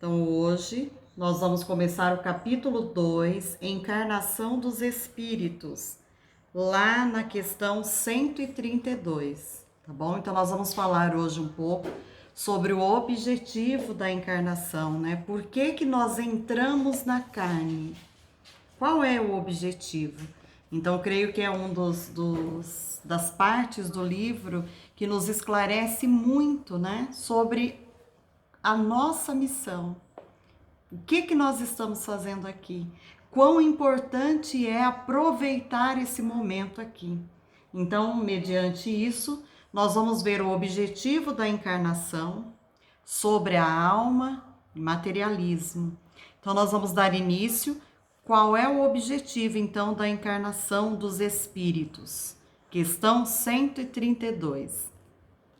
Então, hoje nós vamos começar o capítulo 2, Encarnação dos Espíritos, lá na questão 132, tá bom? Então, nós vamos falar hoje um pouco sobre o objetivo da encarnação, né? Por que que nós entramos na carne? Qual é o objetivo? Então, creio que é das partes do livro que nos esclarece muito, né? Sobre a nossa missão. O que nós estamos fazendo aqui? Quão importante é aproveitar esse momento aqui. Então, mediante isso, nós vamos ver o objetivo da encarnação, sobre a alma e materialismo. Então, nós vamos dar início. Qual é o objetivo, então, da encarnação dos espíritos? Questão 132.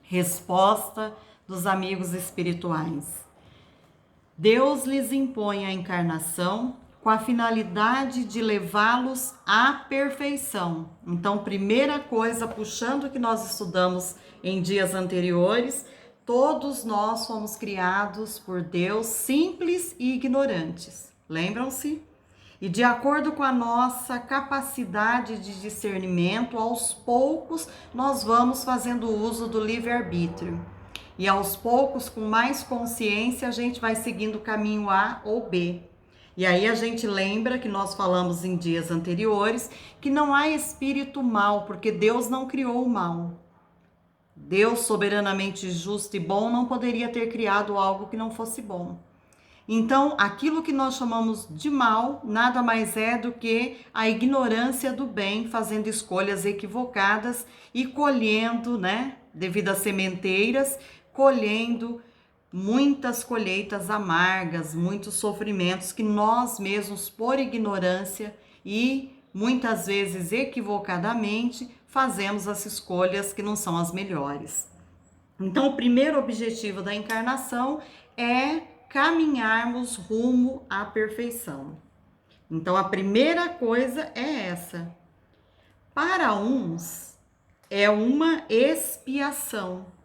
Resposta dos amigos espirituais. Deus lhes impõe a encarnação com a finalidade de levá-los à perfeição. Então, primeira coisa, puxando o que nós estudamos em dias anteriores, todos nós fomos criados por Deus simples e ignorantes. Lembram-se? E de acordo com a nossa capacidade de discernimento, aos poucos nós vamos fazendo uso do livre-arbítrio. E aos poucos, com mais consciência, a gente vai seguindo o caminho A ou B. E aí a gente lembra que nós falamos em dias anteriores que não há espírito mal, porque Deus não criou o mal. Deus, soberanamente justo e bom, não poderia ter criado algo que não fosse bom. Então, aquilo que nós chamamos de mal, nada mais é do que a ignorância do bem, fazendo escolhas equivocadas e colhendo, né, devido às sementeiras, colhendo muitas colheitas amargas, muitos sofrimentos que nós mesmos, por ignorância e muitas vezes equivocadamente, fazemos as escolhas que não são as melhores. Então, o primeiro objetivo da encarnação é caminharmos rumo à perfeição. Então, a primeira coisa é essa. Para uns, é uma expiação.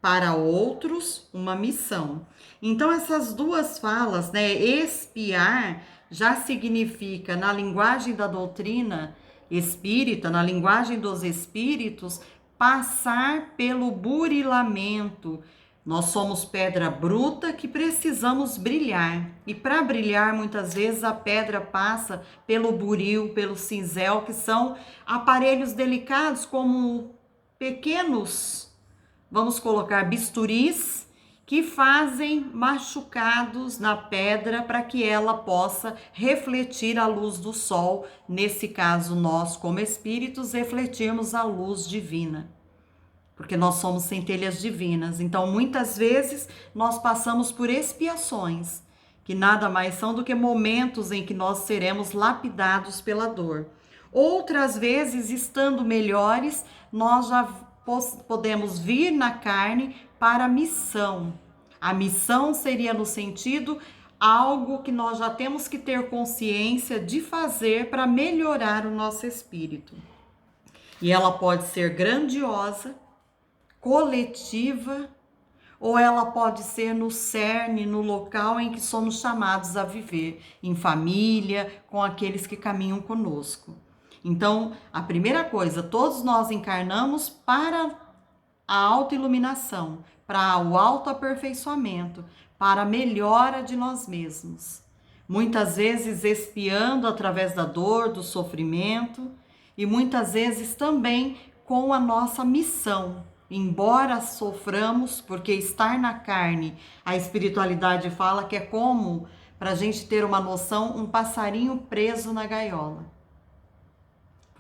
Para outros, uma missão. Então, essas duas falas, né? Expiar já significa, na linguagem da doutrina espírita, na linguagem dos espíritos, passar pelo burilamento. Nós somos pedra bruta que precisamos brilhar. E para brilhar, muitas vezes a pedra passa pelo buril, pelo cinzel, que são aparelhos delicados como pequenos, vamos colocar bisturis, que fazem machucados na pedra para que ela possa refletir a luz do sol. Nesse caso, nós, como espíritos, refletirmos a luz divina, porque nós somos centelhas divinas. Então, muitas vezes, nós passamos por expiações, que nada mais são do que momentos em que nós seremos lapidados pela dor. Outras vezes, estando melhores, nós já podemos vir na carne para a missão. A missão seria no sentido algo que nós já temos que ter consciência de fazer para melhorar o nosso espírito. E ela pode ser grandiosa, coletiva, ou ela pode ser no cerne, no local em que somos chamados a viver, em família, com aqueles que caminham conosco. Então, a primeira coisa, todos nós encarnamos para a autoiluminação, para o autoaperfeiçoamento, para a melhora de nós mesmos. Muitas vezes expiando através da dor, do sofrimento, e muitas vezes também com a nossa missão. Embora soframos, porque estar na carne, a espiritualidade fala que é como, para a gente ter uma noção, um passarinho preso na gaiola.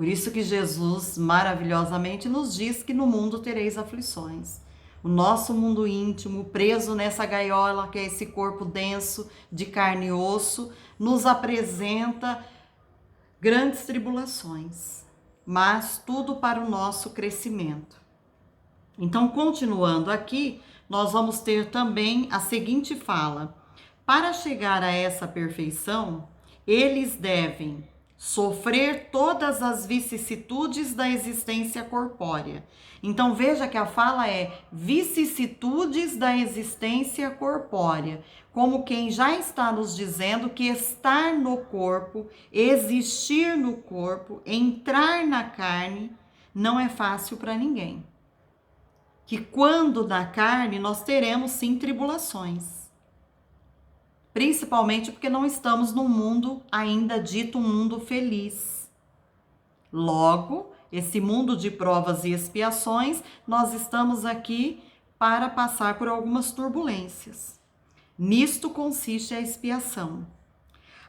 Por isso que Jesus maravilhosamente nos diz que no mundo tereis aflições. O nosso mundo íntimo, preso nessa gaiola, que é esse corpo denso de carne e osso, nos apresenta grandes tribulações, mas tudo para o nosso crescimento. Então, continuando aqui, nós vamos ter também a seguinte fala: para chegar a essa perfeição, eles devem sofrer todas as vicissitudes da existência corpórea. Então veja que a fala é vicissitudes da existência corpórea, como quem já está nos dizendo que estar no corpo, existir no corpo, entrar na carne, não é fácil para ninguém. Que quando na carne nós teremos sim tribulações. Principalmente porque não estamos num mundo ainda dito um mundo feliz. Logo, esse mundo de provas e expiações, nós estamos aqui para passar por algumas turbulências. Nisto consiste a expiação.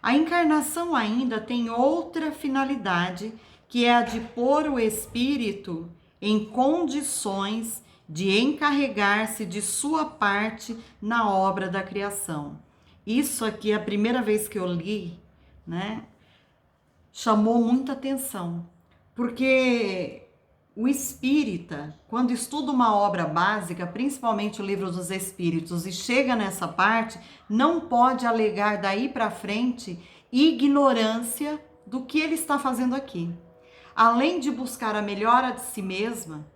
A encarnação ainda tem outra finalidade, que é a de pôr o espírito em condições de encarregar-se de sua parte na obra da criação. Isso aqui, a primeira vez que eu li, né, chamou muita atenção, porque o espírita, quando estuda uma obra básica, principalmente o Livro dos Espíritos, e chega nessa parte, não pode alegar daí para frente ignorância do que ele está fazendo aqui. Além de buscar a melhora de si mesma,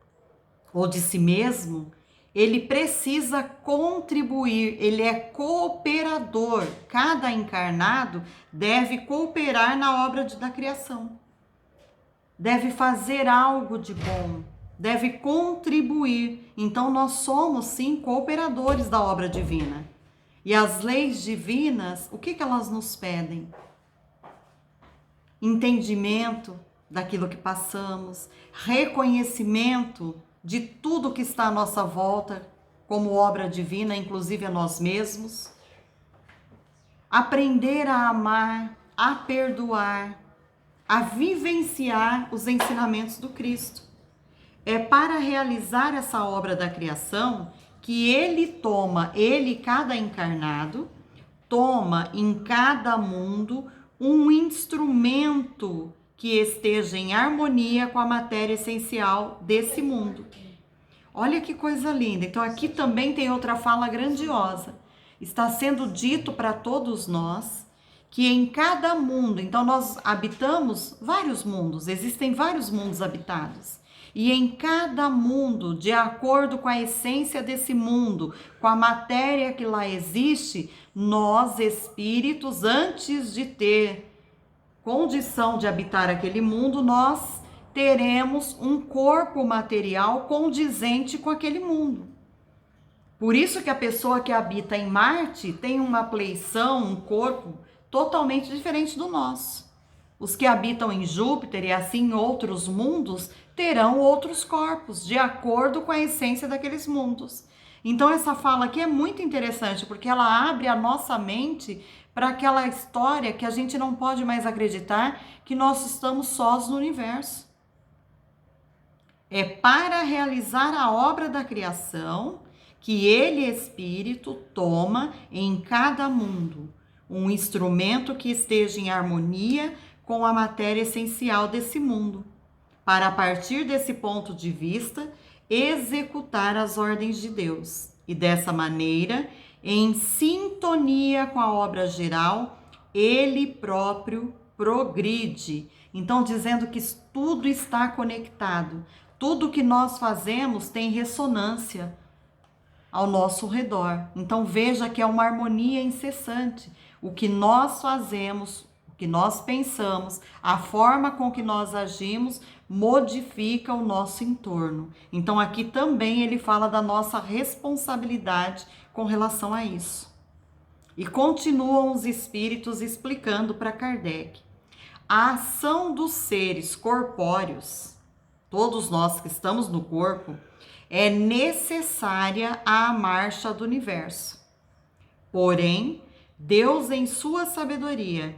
ou de si mesmo, ele precisa contribuir, ele é cooperador. Cada encarnado deve cooperar na obra da criação. Deve fazer algo de bom, deve contribuir. Então nós somos sim cooperadores da obra divina. E as leis divinas, o que elas nos pedem? Entendimento daquilo que passamos, reconhecimento de tudo que está à nossa volta como obra divina, inclusive a nós mesmos. Aprender a amar, a perdoar, a vivenciar os ensinamentos do Cristo. É para realizar essa obra da criação que cada encarnado, toma em cada mundo um instrumento que esteja em harmonia com a matéria essencial desse mundo. Olha que coisa linda. Então aqui também tem outra fala grandiosa. Está sendo dito para todos nós que em cada mundo, então nós habitamos vários mundos, existem vários mundos habitados. E em cada mundo, de acordo com a essência desse mundo, com a matéria que lá existe, nós espíritos, antes de ter condição de habitar aquele mundo, nós teremos um corpo material condizente com aquele mundo. Por isso que a pessoa que habita em Marte tem uma pleição, um corpo totalmente diferente do nosso. Os que habitam em Júpiter e assim em outros mundos terão outros corpos, de acordo com a essência daqueles mundos. Então essa fala aqui é muito interessante, porque ela abre a nossa mente para aquela história que a gente não pode mais acreditar que nós estamos sós no universo. É para realizar a obra da criação que ele, espírito, toma em cada mundo um instrumento que esteja em harmonia com a matéria essencial desse mundo, para, a partir desse ponto de vista, executar as ordens de Deus. E dessa maneira, em sintonia com a obra geral, ele próprio progride. Então, dizendo que tudo está conectado, tudo que nós fazemos tem ressonância ao nosso redor. Então, veja que é uma harmonia incessante. O que nós fazemos, o que nós pensamos, a forma com que nós agimos, modifica o nosso entorno. Então, aqui também ele fala da nossa responsabilidade com relação a isso. E continuam os espíritos explicando para Kardec. A ação dos seres corpóreos, todos nós que estamos no corpo, é necessária à marcha do universo. Porém, Deus, em sua sabedoria,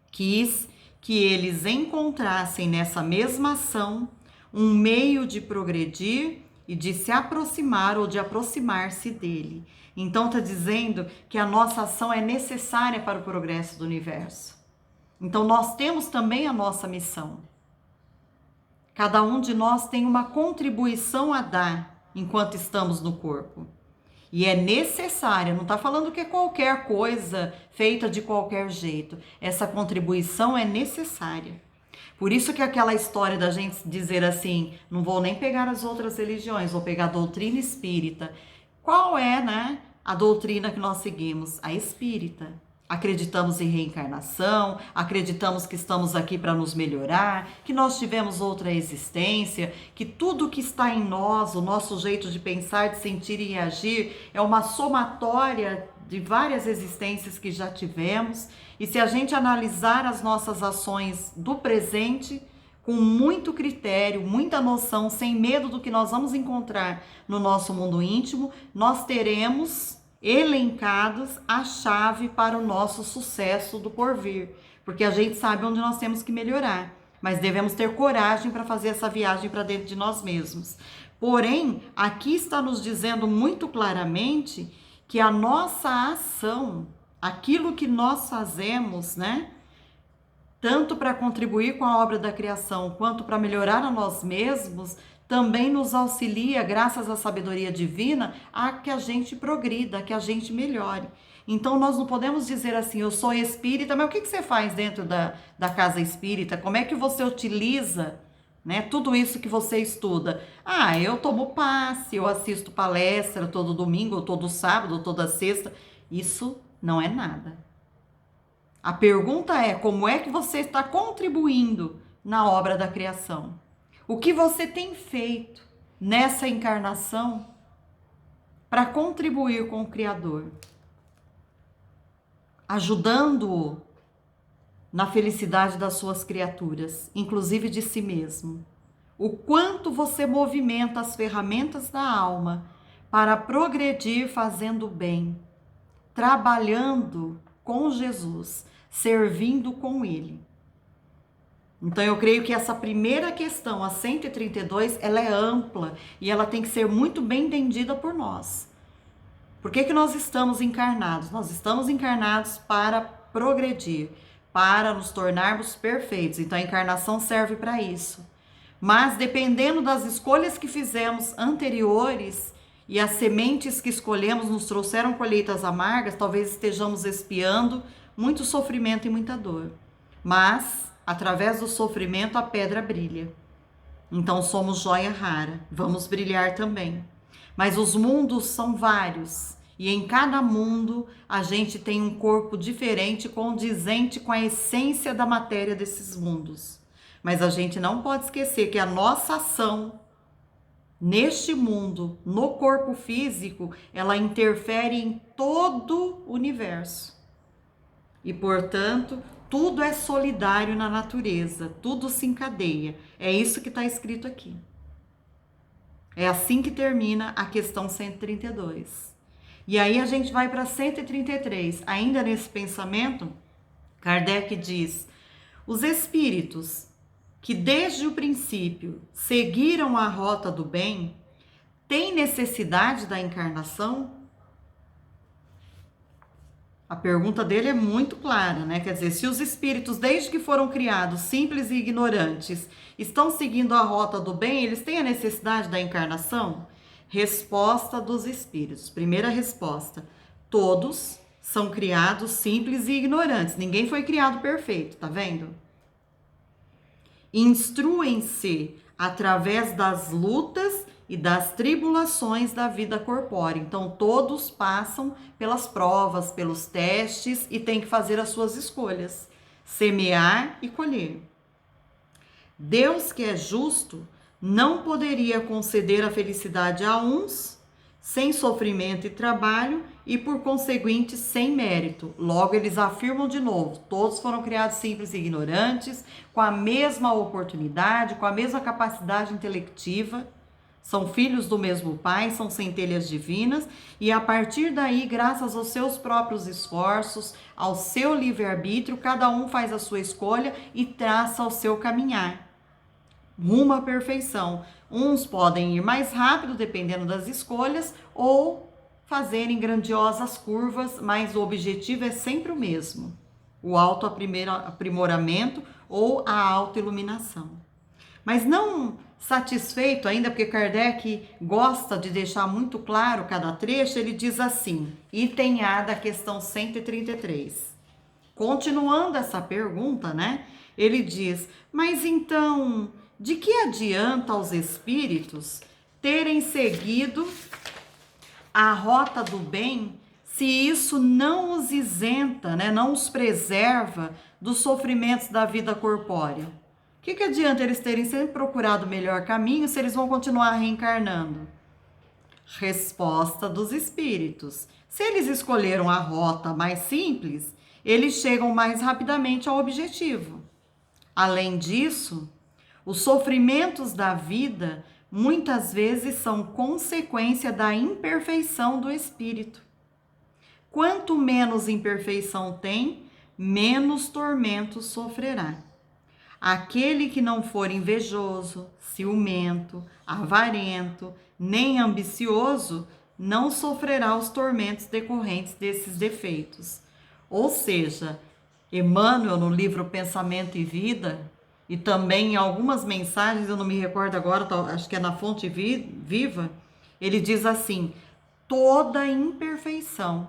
quis que eles encontrassem nessa mesma ação um meio de progredir e de se aproximar ou de aproximar-se dele. Então está dizendo que a nossa ação é necessária para o progresso do universo. Então nós temos também a nossa missão. Cada um de nós tem uma contribuição a dar enquanto estamos no corpo. E é necessária, não está falando que é qualquer coisa feita de qualquer jeito. Essa contribuição é necessária. Por isso que aquela história da gente dizer assim, não vou nem pegar as outras religiões, vou pegar a doutrina espírita. Qual é, né, a doutrina que nós seguimos? A espírita. Acreditamos em reencarnação, acreditamos que estamos aqui para nos melhorar, que nós tivemos outra existência, que tudo que está em nós, o nosso jeito de pensar, de sentir e agir, é uma somatória de várias existências que já tivemos. E se a gente analisar as nossas ações do presente, com muito critério, muita noção, sem medo do que nós vamos encontrar no nosso mundo íntimo, nós teremos elencados a chave para o nosso sucesso do porvir, porque a gente sabe onde nós temos que melhorar, mas devemos ter coragem para fazer essa viagem para dentro de nós mesmos. Porém, aqui está nos dizendo muito claramente que a nossa ação, aquilo que nós fazemos, né, tanto para contribuir com a obra da criação, quanto para melhorar a nós mesmos, também nos auxilia, graças à sabedoria divina, a que a gente progrida, a que a gente melhore. Então, nós não podemos dizer assim, eu sou espírita, mas o que você faz dentro da casa espírita? Como é que você utiliza, né, tudo isso que você estuda? Ah, eu tomo passe, eu assisto palestra todo domingo, ou todo sábado, ou toda sexta. Isso não é nada. A pergunta é, como é que você está contribuindo na obra da criação? O que você tem feito nessa encarnação para contribuir com o Criador? Ajudando-o na felicidade das suas criaturas, inclusive de si mesmo. O quanto você movimenta as ferramentas da alma para progredir fazendo o bem, trabalhando com Jesus, servindo com Ele. Então eu creio que essa primeira questão, a 132, ela é ampla e ela tem que ser muito bem entendida por nós. Por que nós estamos encarnados? Nós estamos encarnados para progredir, para nos tornarmos perfeitos. Então a encarnação serve para isso. Mas dependendo das escolhas que fizemos anteriores e as sementes que escolhemos nos trouxeram colheitas amargas, talvez estejamos expiando muito sofrimento e muita dor. Mas através do sofrimento, a pedra brilha. Então, somos joia rara. Vamos brilhar também. Mas os mundos são vários. E em cada mundo, a gente tem um corpo diferente, condizente com a essência da matéria desses mundos. Mas a gente não pode esquecer que a nossa ação neste mundo, no corpo físico, ela interfere em todo o universo. E, portanto, tudo é solidário na natureza, tudo se encadeia. É isso que está escrito aqui. É assim que termina a questão 132. E aí a gente vai para 133. Ainda nesse pensamento, Kardec diz: os espíritos que desde o princípio seguiram a rota do bem têm necessidade da encarnação? A pergunta dele é muito clara, né? Quer dizer, se os espíritos, desde que foram criados, simples e ignorantes, estão seguindo a rota do bem, eles têm a necessidade da encarnação? Resposta dos espíritos. Primeira resposta: todos são criados simples e ignorantes. Ninguém foi criado perfeito, tá vendo? Instruem-se através das lutas e das tribulações da vida corpórea. Então, todos passam pelas provas, pelos testes e têm que fazer as suas escolhas, semear e colher. Deus, que é justo, não poderia conceder a felicidade a uns sem sofrimento e trabalho e, por conseguinte, sem mérito. Logo, eles afirmam de novo: todos foram criados simples e ignorantes, com a mesma oportunidade, com a mesma capacidade intelectiva. São filhos do mesmo Pai, são centelhas divinas, e a partir daí, graças aos seus próprios esforços, ao seu livre-arbítrio, cada um faz a sua escolha e traça o seu caminhar rumo à perfeição. Uns podem ir mais rápido, dependendo das escolhas, ou fazerem grandiosas curvas, mas o objetivo é sempre o mesmo: o autoaprimoramento ou a autoiluminação. Mas não satisfeito ainda, porque Kardec gosta de deixar muito claro cada trecho, ele diz assim, item A da questão 133. Continuando essa pergunta, né? Ele diz, mas então, de que adianta aos espíritos terem seguido a rota do bem se isso não os isenta, né? Não os preserva dos sofrimentos da vida corpórea? O que adianta eles terem sempre procurado o melhor caminho se eles vão continuar reencarnando? Resposta dos espíritos. Se eles escolheram a rota mais simples, eles chegam mais rapidamente ao objetivo. Além disso, os sofrimentos da vida muitas vezes são consequência da imperfeição do espírito. Quanto menos imperfeição tem, menos tormentos sofrerá. Aquele que não for invejoso, ciumento, avarento, nem ambicioso, não sofrerá os tormentos decorrentes desses defeitos. Ou seja, Emmanuel, no livro Pensamento e Vida, e também em algumas mensagens, eu não me recordo agora, acho que é na Fonte Viva, ele diz assim, toda imperfeição,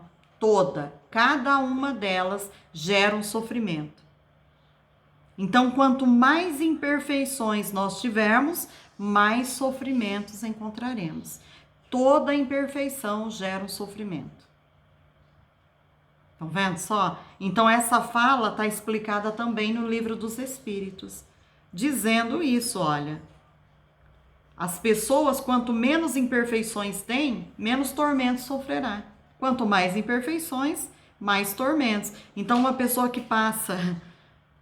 cada uma delas gera um sofrimento. Então, quanto mais imperfeições nós tivermos, mais sofrimentos encontraremos. Toda imperfeição gera um sofrimento. Estão vendo só? Então, essa fala está explicada também no Livro dos Espíritos, dizendo isso, olha. As pessoas, quanto menos imperfeições têm, menos tormentos sofrerá. Quanto mais imperfeições, mais tormentos. Então, uma pessoa que passa,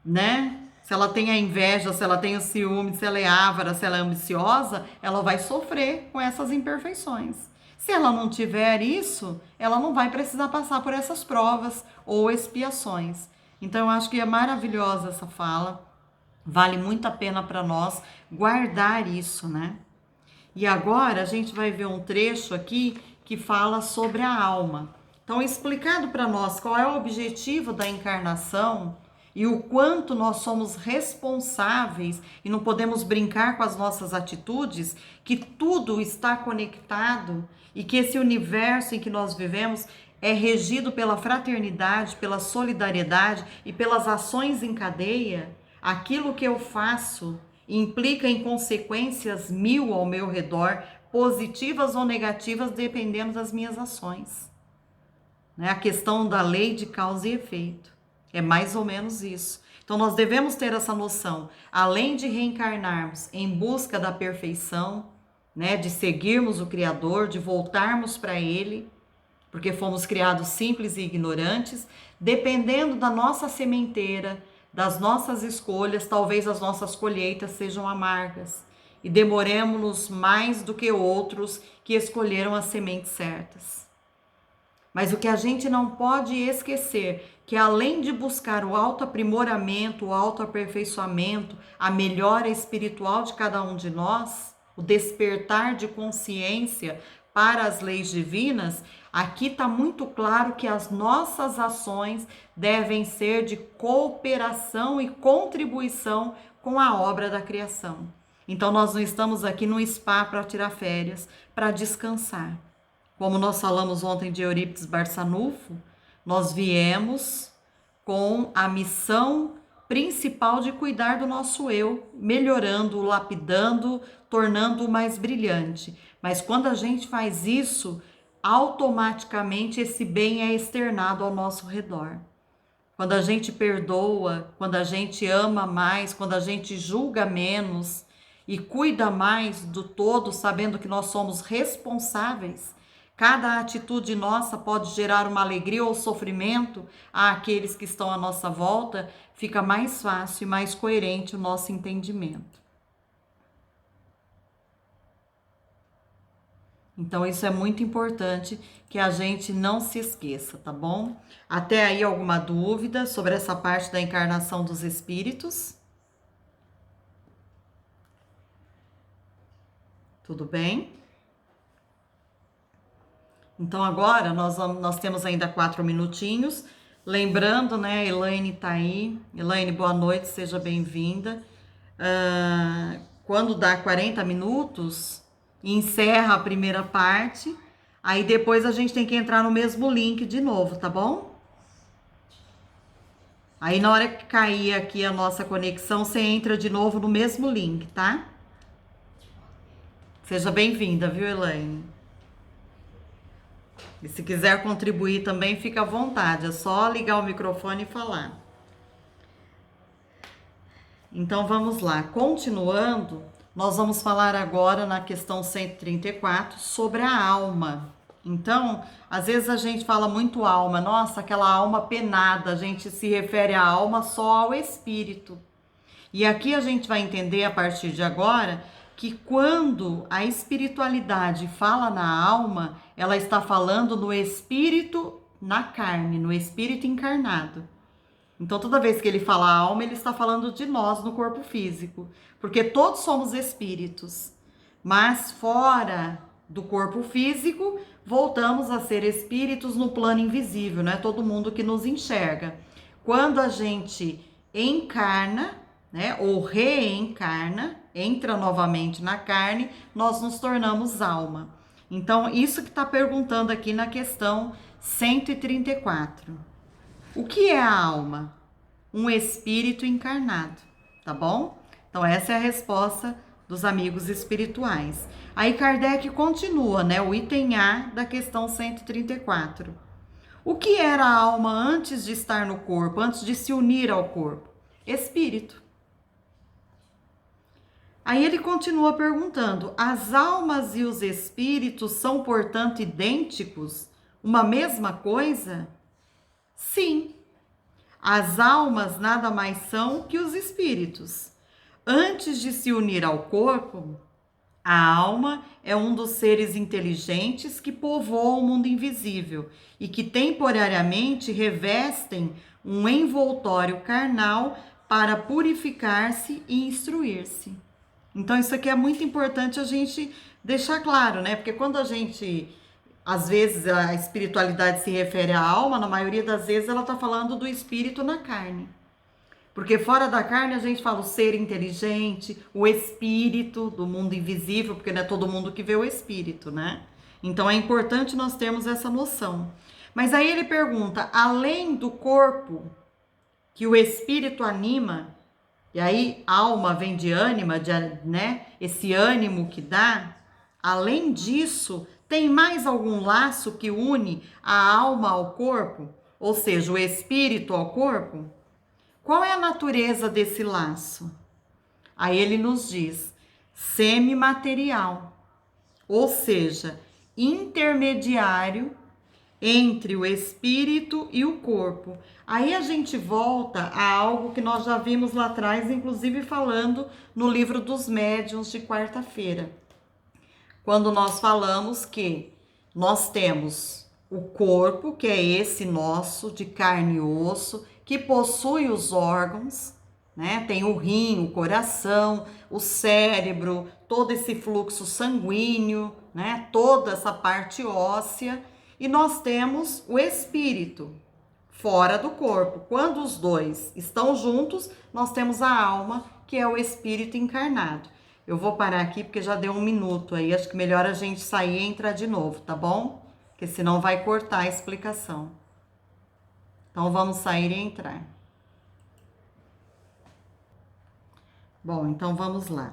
né? Se ela tem a inveja, se ela tem o ciúme, se ela é ávara, se ela é ambiciosa, ela vai sofrer com essas imperfeições. Se ela não tiver isso, ela não vai precisar passar por essas provas ou expiações. Então, eu acho que é maravilhosa essa fala. Vale muito a pena para nós guardar isso, né? E agora a gente vai ver um trecho aqui que fala sobre a alma. Então, explicado para nós qual é o objetivo da encarnação e o quanto nós somos responsáveis e não podemos brincar com as nossas atitudes, que tudo está conectado e que esse universo em que nós vivemos é regido pela fraternidade, pela solidariedade e pelas ações em cadeia. Aquilo que eu faço implica em consequências 1000 ao meu redor, positivas ou negativas, dependendo das minhas ações. Né? A questão da lei de causa e efeito. É mais ou menos isso. Então, nós devemos ter essa noção, além de reencarnarmos em busca da perfeição, né, de seguirmos o Criador, de voltarmos para Ele, porque fomos criados simples e ignorantes, dependendo da nossa sementeira, das nossas escolhas, talvez as nossas colheitas sejam amargas e demoremos-nos mais do que outros que escolheram as sementes certas. Mas o que a gente não pode esquecer, que além de buscar o autoaprimoramento, o autoaperfeiçoamento, a melhora espiritual de cada um de nós, o despertar de consciência para as leis divinas, aqui está muito claro que as nossas ações devem ser de cooperação e contribuição com a obra da criação. Então nós não estamos aqui no spa para tirar férias, para descansar. Como nós falamos ontem de Eurípides Barçanufo, nós viemos com a missão principal de cuidar do nosso eu, melhorando, lapidando, tornando-o mais brilhante. Mas quando a gente faz isso, automaticamente esse bem é externado ao nosso redor. Quando a gente perdoa, quando a gente ama mais, quando a gente julga menos e cuida mais do todo, sabendo que nós somos responsáveis, cada atitude nossa pode gerar uma alegria ou sofrimento àqueles que estão à nossa volta, fica mais fácil e mais coerente o nosso entendimento. Então, isso é muito importante que a gente não se esqueça, tá bom? Até aí, alguma dúvida sobre essa parte da encarnação dos espíritos? Tudo bem? Então, agora nós temos ainda 4 minutinhos. Lembrando, né, Elaine tá aí. Elaine, boa noite, seja bem-vinda. quando dá 40 minutos, encerra a primeira parte, aí depois a gente tem que entrar no mesmo link de novo, tá bom? Aí na hora que cair aqui a nossa conexão, você entra de novo no mesmo link, tá? Seja bem-vinda, viu, Elaine? E se quiser contribuir também, fica à vontade, é só ligar o microfone e falar. Então vamos lá, continuando, nós vamos falar agora na questão 134 sobre a alma. Então, às vezes a gente fala muito alma, nossa, aquela alma penada, a gente se refere à alma só ao espírito. E aqui a gente vai entender a partir de agora que quando a espiritualidade fala na alma, ela está falando no espírito na carne, no espírito encarnado. Então, toda vez que ele fala alma, ele está falando de nós no corpo físico, porque todos somos espíritos, mas fora do corpo físico, voltamos a ser espíritos no plano invisível, não é todo mundo que nos enxerga. Quando a gente encarna, né, ou reencarna, entra novamente na carne, nós nos tornamos alma. Então, isso que está perguntando aqui na questão 134. O que é a alma? Um espírito encarnado, tá bom? Então, essa é a resposta dos amigos espirituais. Aí Kardec continua, né? O item A da questão 134. O que era a alma antes de estar no corpo, antes de se unir ao corpo? Espírito. Aí ele continua perguntando: as almas e os espíritos são, portanto, idênticos? Uma mesma coisa? Sim. As almas nada mais são que os espíritos. Antes de se unir ao corpo, a alma é um dos seres inteligentes que povoam o mundo invisível e que temporariamente revestem um envoltório carnal para purificar-se e instruir-se. Então, isso aqui é muito importante a gente deixar claro, né? Porque quando a gente, às vezes, a espiritualidade se refere à alma, na maioria das vezes ela está falando do espírito na carne. Porque fora da carne a gente fala o ser inteligente, o espírito do mundo invisível, porque não é todo mundo que vê o espírito, né? Então é importante nós termos essa noção. Mas aí ele pergunta, além do corpo que o espírito anima, e aí alma vem de ânima, né? Esse ânimo que dá, além disso, tem mais algum laço que une a alma ao corpo? Ou seja, o espírito ao corpo? Qual é a natureza desse laço? Aí ele nos diz, semimaterial, ou seja, intermediário entre o espírito e o corpo. Aí a gente volta a algo que nós já vimos lá atrás, inclusive falando no livro dos médiuns de quarta-feira, quando nós falamos que nós temos o corpo, que é esse nosso, de carne e osso, que possui os órgãos, né? Tem o rim, o coração, o cérebro, todo esse fluxo sanguíneo, né? Toda essa parte óssea. E nós temos o espírito, fora do corpo. Quando os dois estão juntos, nós temos a alma, que é o espírito encarnado. Eu vou parar aqui porque já deu 1 minuto aí, acho que melhor a gente sair e entrar de novo, tá bom? Porque senão vai cortar a explicação. Então vamos sair e entrar. Bom, então vamos lá.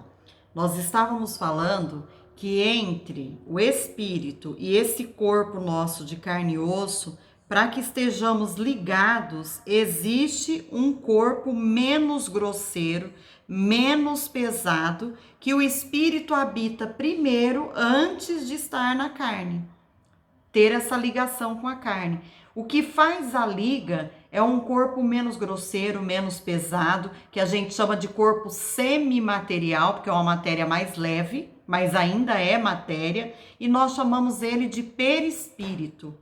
Nós estávamos falando que entre o espírito e esse corpo nosso de carne e osso, para que estejamos ligados, existe um corpo menos grosseiro, menos pesado, que o espírito habita primeiro antes de estar na carne. Ter essa ligação com a carne. O que faz a liga é um corpo menos grosseiro, menos pesado, que a gente chama de corpo semimaterial, porque é uma matéria mais leve, mas ainda é matéria, e nós chamamos ele de perispírito.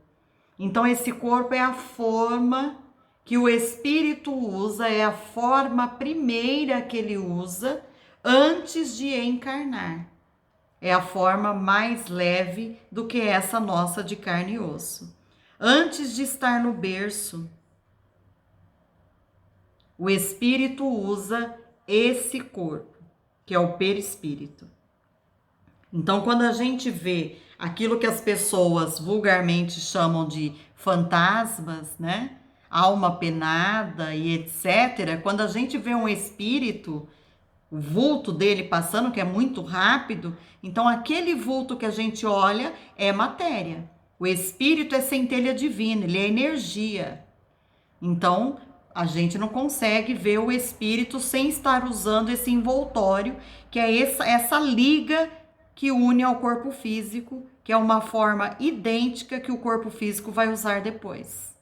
Então esse corpo é a forma que o espírito usa, é a forma primeira que ele usa antes de encarnar. É a forma mais leve do que essa nossa de carne e osso. Antes de estar no berço, o espírito usa esse corpo. que é o perispírito. Então, quando a gente vê aquilo que as pessoas vulgarmente chamam de fantasmas, né? Alma penada e etc., quando a gente vê um espírito, o vulto dele passando, que é muito rápido, então aquele vulto que a gente olha é matéria. O espírito é centelha divina, ele é energia. Então, a gente não consegue ver o espírito sem estar usando esse envoltório, que é essa liga que une ao corpo físico, que é uma forma idêntica que o corpo físico vai usar depois.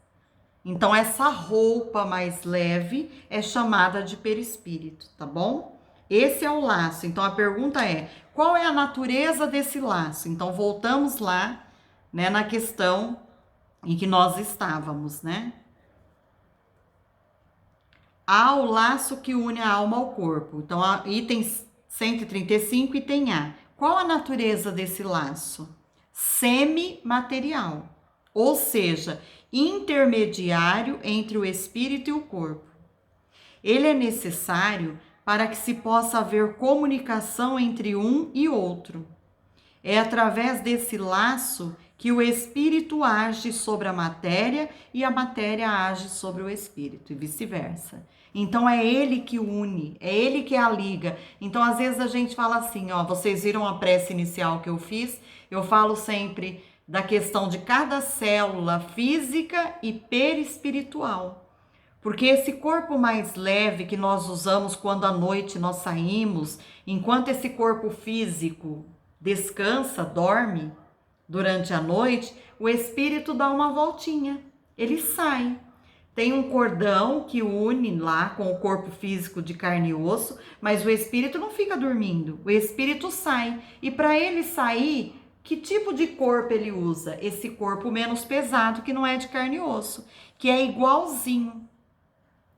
Então, essa roupa mais leve é chamada de perispírito, tá bom? Esse é o laço. Então, a pergunta é: qual é a natureza desse laço? Então, voltamos lá, né, na questão em que nós estávamos, né? Há o laço que une a alma ao corpo. Então, item 135, item A. Qual a natureza desse laço? Semimaterial, ou seja, intermediário entre o espírito e o corpo. Ele é necessário para que se possa haver comunicação entre um e outro. É através desse laço que o espírito age sobre a matéria e a matéria age sobre o espírito, e vice-versa. Então é ele que une, é ele que a liga. Então às vezes a gente fala assim, ó, vocês viram a prece inicial que eu fiz? Eu falo sempre da questão de cada célula física e perispiritual. Porque esse corpo mais leve que nós usamos quando à noite nós saímos, enquanto esse corpo físico descansa, dorme durante a noite, o espírito dá uma voltinha, ele sai. Tem um cordão que une lá com o corpo físico de carne e osso, mas o espírito não fica dormindo, o espírito sai. E para ele sair, que tipo de corpo ele usa? Esse corpo menos pesado, que não é de carne e osso, que é igualzinho,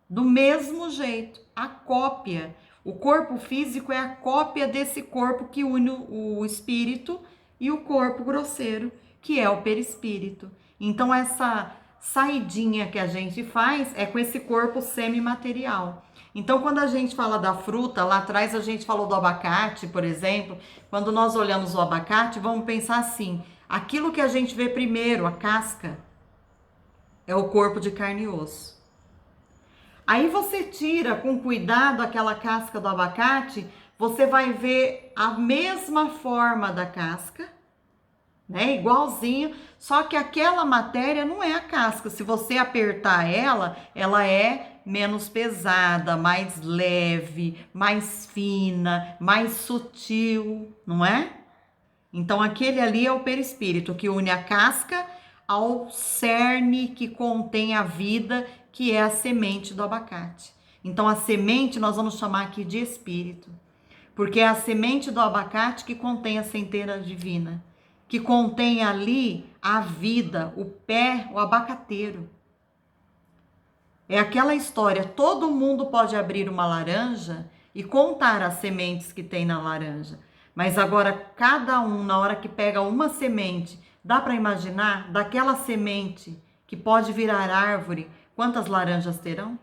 do mesmo jeito, a cópia. O corpo físico é a cópia desse corpo que une o espírito e o corpo grosseiro, que é o perispírito. Então, essa saidinha que a gente faz é com esse corpo semimaterial. Então, quando a gente fala da fruta, lá atrás a gente falou do abacate, por exemplo. Quando nós olhamos o abacate, vamos pensar assim: aquilo que a gente vê primeiro, a casca, é o corpo de carne e osso. Aí você tira com cuidado aquela casca do abacate, você vai ver a mesma forma da casca, né? Igualzinho, só que aquela matéria não é a casca. Se você apertar ela, ela é menos pesada, mais leve, mais fina, mais sutil, não é? Então aquele ali é o perispírito que une a casca ao cerne que contém a vida, que é a semente do abacate. Então a semente nós vamos chamar aqui de espírito, porque é a semente do abacate que contém a centelha divina, que contém ali a vida, o pé, o abacateiro. É aquela história, todo mundo pode abrir uma laranja e contar as sementes que tem na laranja, mas agora cada um, na hora que pega uma semente, dá para imaginar daquela semente que pode virar árvore, quantas laranjas terão?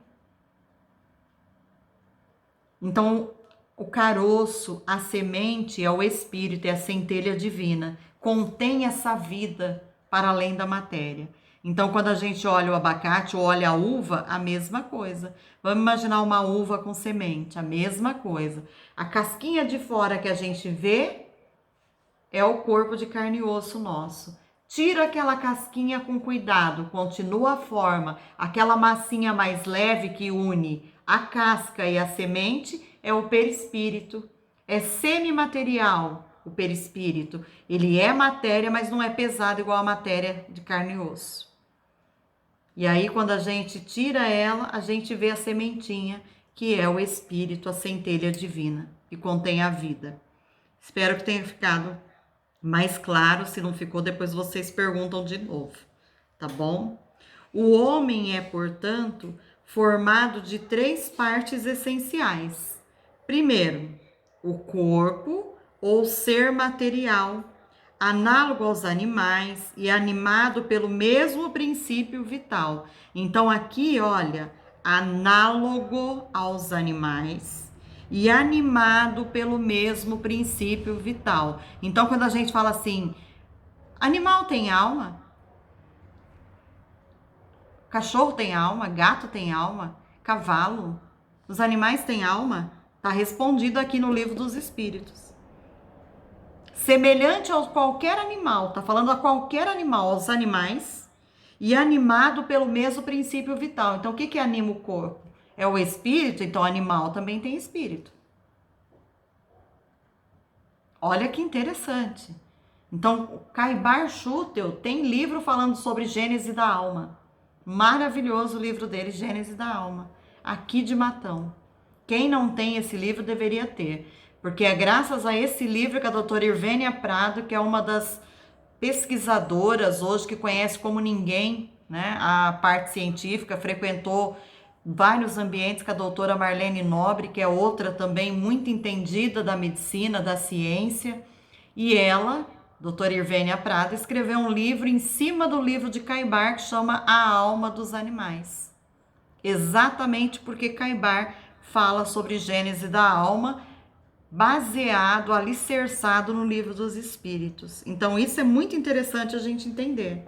Então, o caroço, a semente é o espírito, é a centelha divina, contém essa vida para além da matéria. Então, quando a gente olha o abacate ou olha a uva, a mesma coisa. Vamos imaginar uma uva com semente, a mesma coisa. A casquinha de fora que a gente vê é o corpo de carne e osso nosso. Tira aquela casquinha com cuidado, continua a forma, aquela massinha mais leve que une a casca e a semente é o perispírito. É semimaterial o perispírito. Ele é matéria, mas não é pesado igual a matéria de carne e osso. E aí, quando a gente tira ela, a gente vê a sementinha, que é o espírito, a centelha divina, que contém a vida. Espero que tenha ficado mais claro. Se não ficou, depois vocês perguntam de novo, tá bom? O homem é, portanto, formado de 3 partes essenciais. Primeiro, o corpo ou ser material, análogo aos animais e animado pelo mesmo princípio vital. Então aqui, olha, análogo aos animais e animado pelo mesmo princípio vital. Então, quando a gente fala assim, animal tem alma? Cachorro tem alma? Gato tem alma? Cavalo? Os animais têm alma? Está respondido aqui no Livro dos Espíritos. Semelhante a qualquer animal, está falando a qualquer animal, aos animais, e animado pelo mesmo princípio vital. Então, o que anima o corpo? É o espírito, então o animal também tem espírito. Olha que interessante. Então, Caibar Schutel tem livro falando sobre Gênese da Alma. Maravilhoso o livro dele, Gênese da Alma. Aqui de Matão. Quem não tem esse livro deveria ter. Porque é graças a esse livro que a doutora Irvênia Prado, que é uma das pesquisadoras hoje que conhece como ninguém, né, a parte científica, frequentou vários ambientes com a doutora Marlene Nobre, que é outra também muito entendida da medicina, da ciência, e ela, doutora Irvênia Prado, escreveu um livro em cima do livro de Caibar que chama A Alma dos Animais. Exatamente porque Caibar fala sobre Gênese da Alma, baseado, alicerçado no Livro dos Espíritos. Então, isso é muito interessante a gente entender.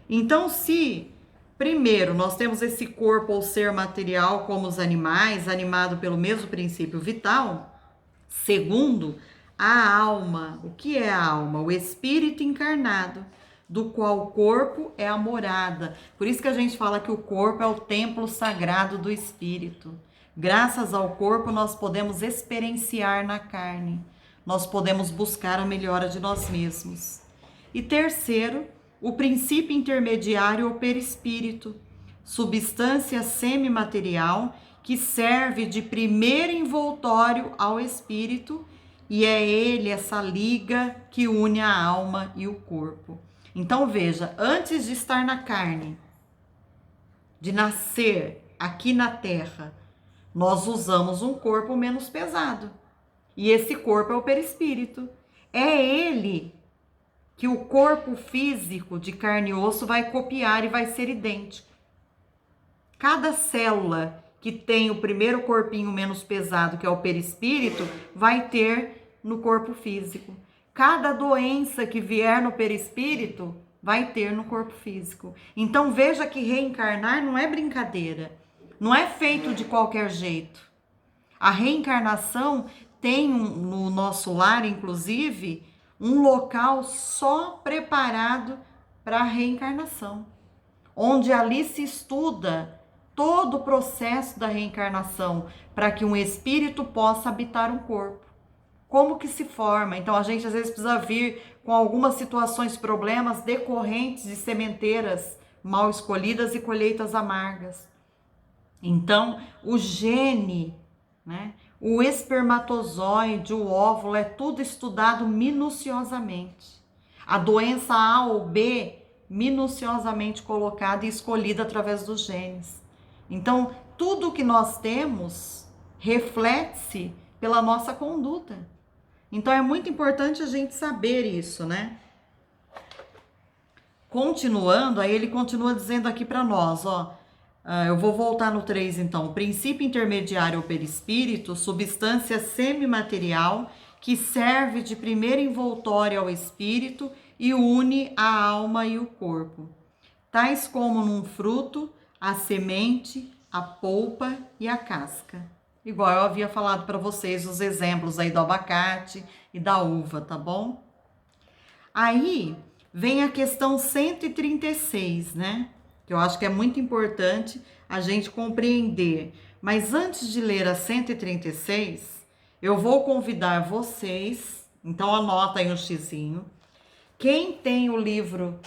Então, se primeiro nós temos esse corpo ou ser material como os animais, animado pelo mesmo princípio vital, segundo, a alma. O que é a alma? O espírito encarnado, do qual o corpo é a morada. Por isso que a gente fala que o corpo é o templo sagrado do espírito. Graças ao corpo, nós podemos experienciar na carne, nós podemos buscar a melhora de nós mesmos. E terceiro, o princípio intermediário ou perispírito, substância semimaterial que serve de primeiro envoltório ao espírito, e é ele essa liga que une a alma e o corpo. Então veja, antes de estar na carne, de nascer aqui na terra, nós usamos um corpo menos pesado. E esse corpo é o perispírito. É ele que o corpo físico de carne e osso vai copiar e vai ser idêntico. Cada célula que tem o primeiro corpinho menos pesado, que é o perispírito, vai ter no corpo físico. Cada doença que vier no perispírito vai ter no corpo físico. Então veja que reencarnar não é brincadeira. Não é feito de qualquer jeito. A reencarnação tem no nosso lar, inclusive, um local só preparado para a reencarnação, onde ali se estuda todo o processo da reencarnação para que um espírito possa habitar um corpo. Como que se forma? Então a gente às vezes precisa vir com algumas situações, problemas decorrentes de sementeiras mal escolhidas e colheitas amargas. Então, o gene, né, o espermatozoide, o óvulo, é tudo estudado minuciosamente. A doença A ou B, minuciosamente colocada e escolhida através dos genes. Então, tudo que nós temos reflete-se pela nossa conduta. Então, é muito importante a gente saber isso, né? Continuando, aí ele continua dizendo aqui para nós, ó. Eu vou voltar no 3 então. Princípio intermediário ou perispírito, substância semimaterial que serve de primeiro envoltório ao espírito e une a alma e o corpo. Tais como num fruto, a semente, a polpa e a casca. Igual eu havia falado para vocês os exemplos aí do abacate e da uva, tá bom? Aí vem a questão 136, né? Que eu acho que é muito importante a gente compreender. Mas antes de ler a 136, eu vou convidar vocês, então anota aí um xizinho. Quem tem o livro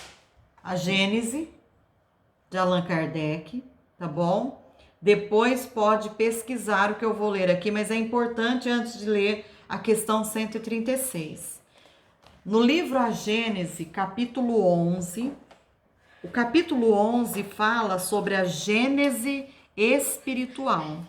A Gênese, de Allan Kardec, tá bom? Depois pode pesquisar o que eu vou ler aqui, mas é importante antes de ler a questão 136. No livro A Gênese, capítulo 11, o capítulo 11 fala sobre a gênese espiritual.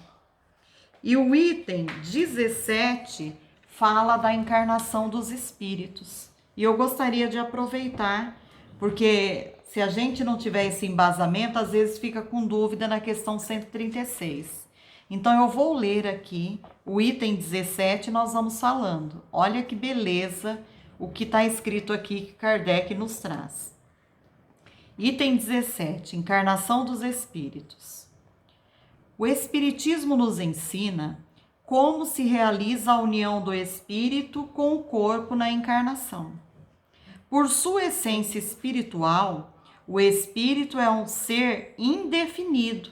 E o item 17 fala da encarnação dos espíritos. E eu gostaria de aproveitar, porque se a gente não tiver esse embasamento, às vezes fica com dúvida na questão 136. Então eu vou ler aqui o item 17, nós vamos falando. Olha que beleza o que está escrito aqui que Kardec nos traz. Item 17, encarnação dos espíritos. O Espiritismo nos ensina como se realiza a união do espírito com o corpo na encarnação. Por sua essência espiritual, o espírito é um ser indefinido,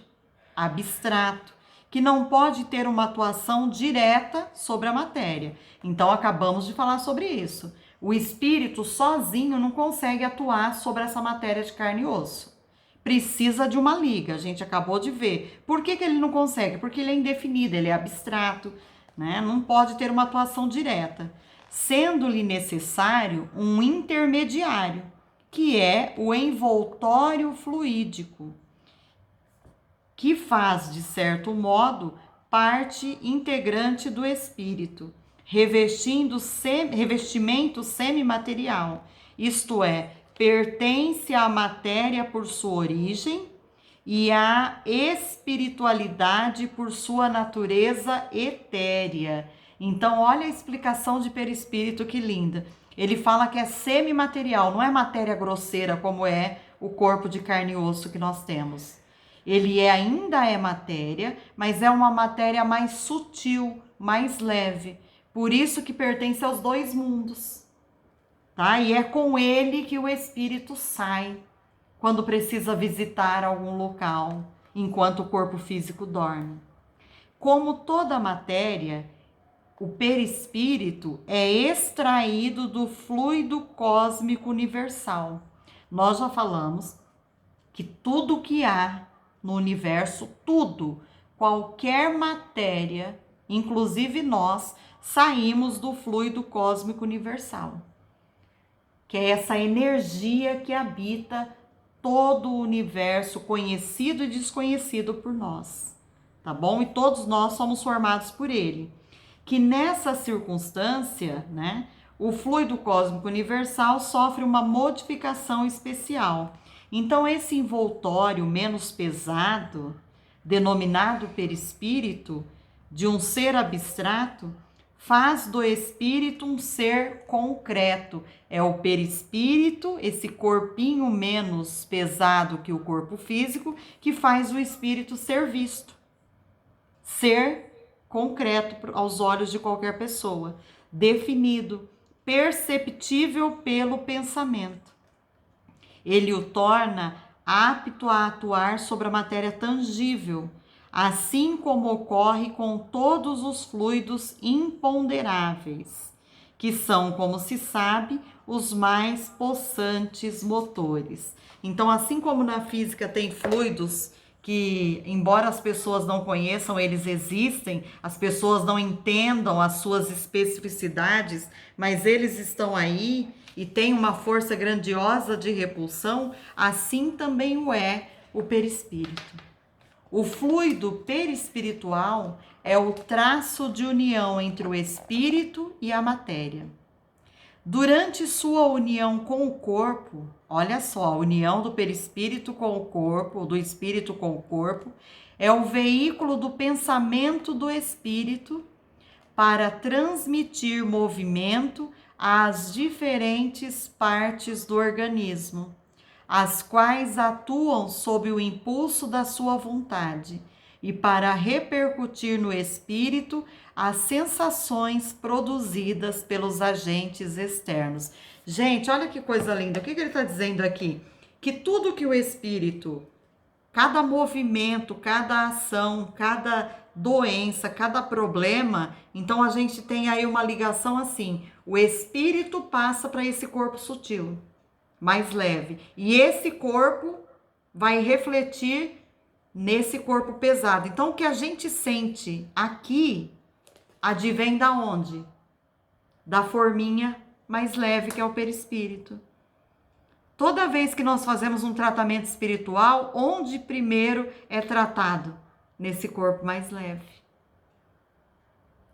abstrato, que não pode ter uma atuação direta sobre a matéria. Então, acabamos de falar sobre isso. O espírito sozinho não consegue atuar sobre essa matéria de carne e osso. Precisa de uma liga, a gente acabou de ver. Por que ele não consegue? Porque ele é indefinido, ele é abstrato, né? Não pode ter uma atuação direta, sendo-lhe necessário um intermediário, que é o envoltório fluídico, que faz, de certo modo, parte integrante do espírito, revestimento semimaterial, isto é, pertence à matéria por sua origem e à espiritualidade por sua natureza etérea. Então, olha a explicação de perispírito, que linda. Ele fala que é semimaterial, não é matéria grosseira como é o corpo de carne e osso que nós temos. Ele ainda é matéria, mas é uma matéria mais sutil, mais leve. Por isso que pertence aos dois mundos, tá? E é com ele que o espírito sai quando precisa visitar algum local, enquanto o corpo físico dorme. Como toda matéria, o perispírito é extraído do fluido cósmico universal. Nós já falamos que tudo que há no universo, tudo, qualquer matéria, inclusive nós, saímos do fluido cósmico universal, que é essa energia que habita todo o universo, conhecido e desconhecido por nós, tá bom? E todos nós somos formados por ele. Que nessa circunstância, né, o fluido cósmico universal sofre uma modificação especial. Então, esse envoltório menos pesado, denominado perispírito, de um ser abstrato, faz do espírito um ser concreto. É o perispírito, esse corpinho menos pesado que o corpo físico, que faz o espírito ser visto, ser concreto aos olhos de qualquer pessoa, definido, perceptível pelo pensamento. Ele o torna apto a atuar sobre a matéria tangível, assim como ocorre com todos os fluidos imponderáveis, que são, como se sabe, os mais possantes motores. Então, assim como na física tem fluidos que, embora as pessoas não conheçam, eles existem, as pessoas não entendam as suas especificidades, mas eles estão aí e têm uma força grandiosa de repulsão, assim também o é o perispírito. O fluido perispiritual é o traço de união entre o espírito e a matéria. Durante sua união com o corpo, olha só, a união do perispírito com o corpo, do espírito com o corpo, é o veículo do pensamento do espírito para transmitir movimento às diferentes partes do organismo, as quais atuam sob o impulso da sua vontade, e para repercutir no espírito as sensações produzidas pelos agentes externos. Gente, olha que coisa linda. O que ele está dizendo aqui? Que tudo que o espírito, cada movimento, cada ação, cada doença, cada problema, então a gente tem aí uma ligação assim. O espírito passa para esse corpo sutil, mais leve. E esse corpo vai refletir nesse corpo pesado. Então, o que a gente sente aqui advém da onde? Da forminha mais leve, que é o perispírito. Toda vez que nós fazemos um tratamento espiritual, onde primeiro é tratado? Nesse corpo mais leve.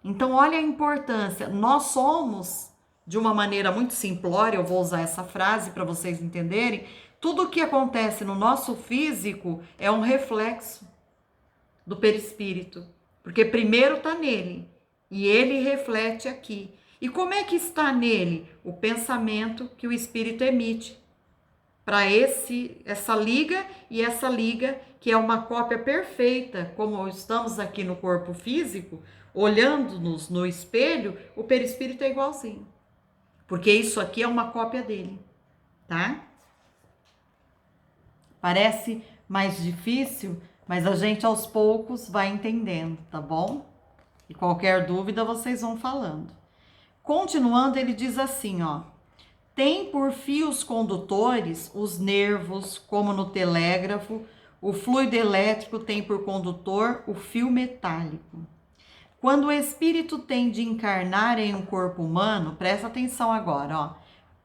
Então, olha a importância. Nós somos, de uma maneira muito simplória, eu vou usar essa frase para vocês entenderem, tudo o que acontece no nosso físico é um reflexo do perispírito. Porque primeiro está nele e ele reflete aqui. E como é que está nele? O pensamento que o espírito emite para essa liga, e essa liga que é uma cópia perfeita, como estamos aqui no corpo físico, olhando-nos no espelho, o perispírito é igualzinho. Porque isso aqui é uma cópia dele, tá? Parece mais difícil, mas a gente aos poucos vai entendendo, tá bom? E qualquer dúvida vocês vão falando. Continuando, ele diz assim, ó: tem por fios condutores os nervos, como no telégrafo, o fluido elétrico tem por condutor o fio metálico. Quando o espírito tem de encarnar em um corpo humano, presta atenção agora, ó.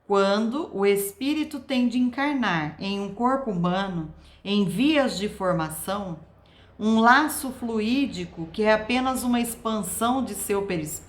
Quando o espírito tem de encarnar em um corpo humano em vias de formação, um laço fluídico, que é apenas uma expansão de seu perispírito,